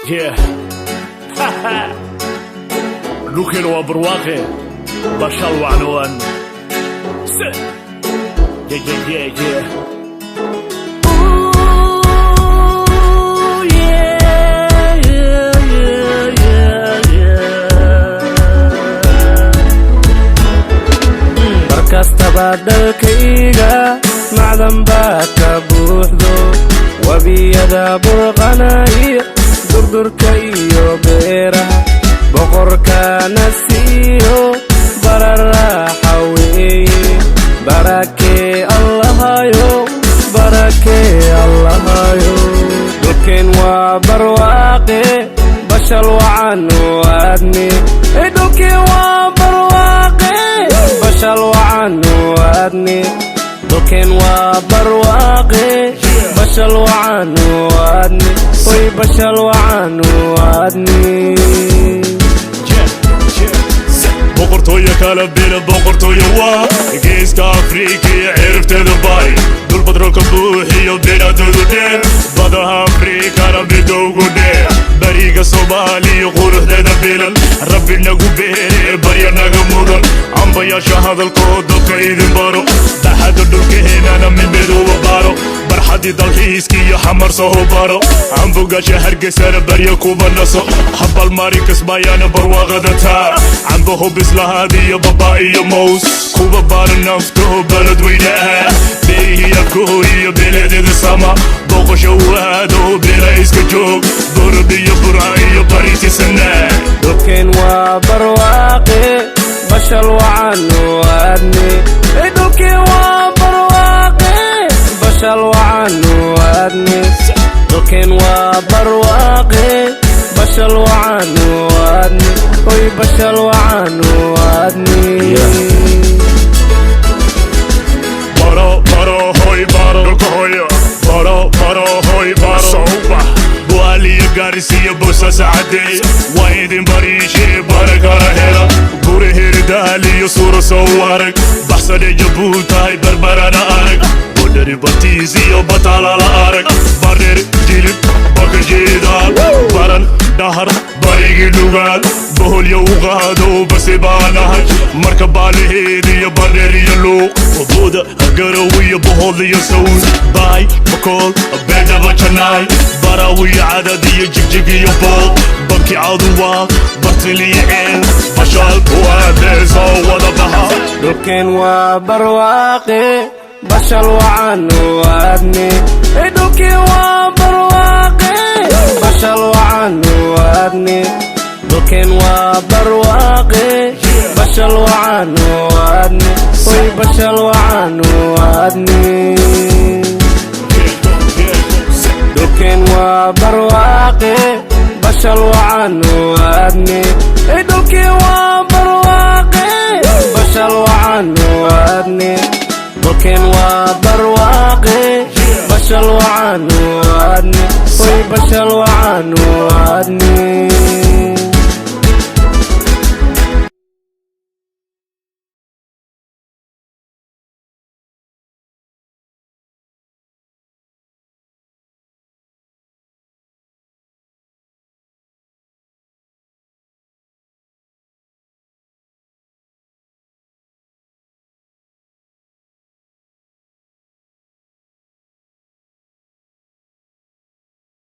Yeah. Nukin wa barwaaqe bashal wa anwan. Yeah. markastaba dalkayga macdan baa ka buuxdo wabiyada burqanaya durdurka iyo beeraha boqorkana siiyo bararaaxa weeye barakee allahayo dhulkeen waa barwaaqe bashal wacan waadne dhulkeen waa barwaaqe bashal wacan waadne dhulkeen waa barwaaqe bashal wacan waadne oy bashal wacan waadne boqortooyo kala bila boqortooyo waa geeska afrika iyo cirifteeda bari dul badroolka buuxiyo beeraadoodu dheer badaha afrikana midowgu dheer bariga soomaaliya quruxdeeda bilan rabbi nagu beere barya naga mudan ambayaasha hadalkood dadka idin baro daxada dhulkaheenana midmidooba baro barxadii dalxiiska iyo xamar soo baro ambogasha hargeysana barya kuba naso habal mari kasbaayana barwaaqada taa cambaho bislahaadiyo baba iyo mows kuba baara naftaho balad weynaha beehiya kooyiyo beledeeda sama boqosho waado bela iska joog burd iyo burca iyo baritisana dhulkeen waa barwaaqe bashal wacan waadne dhulkeen waa barwaaqe bashal wacan waadne dhulkeen waa barwaaqe bashal wacan waadne oy bashal wacan waadne baro hoy baro dhulka hoyo baro hoy baro sawba bualiya gaarisiya boosasa cadeey waa idin bariishee barakala hela guri hirdaaliyo suura soo arag baxsane jabuutahay barbarana arag bodhari batiis iyo batalala arag bareer jilib bakajeedaal baran dhahar barigi dhugaal boholyo u qaado base baanahay marka baalaheed iyo bareer iyo luuq wabuuda garawiyo boholiyo sawd baay bakool beedhaba janaay barawiyo cadad iyo jigjig iyo bood banki caduwaa bartiliyo ceel bashal waadee soo wada baha dhulkeen waa barwaaqe bashal wacan waadne dhulkeen waa barwaaqe bashal wacan waadne dhulkeen waa barwaaqe bashal wacan waadne oy bashal wacan waadne dhulkeen waa barwaaqe bashal wacan waadne dhulkeen waa barwaaqe bashal wacan waadne dhulkeen waa barwaaqe bashal wacan waadne oy bashal wacan waadne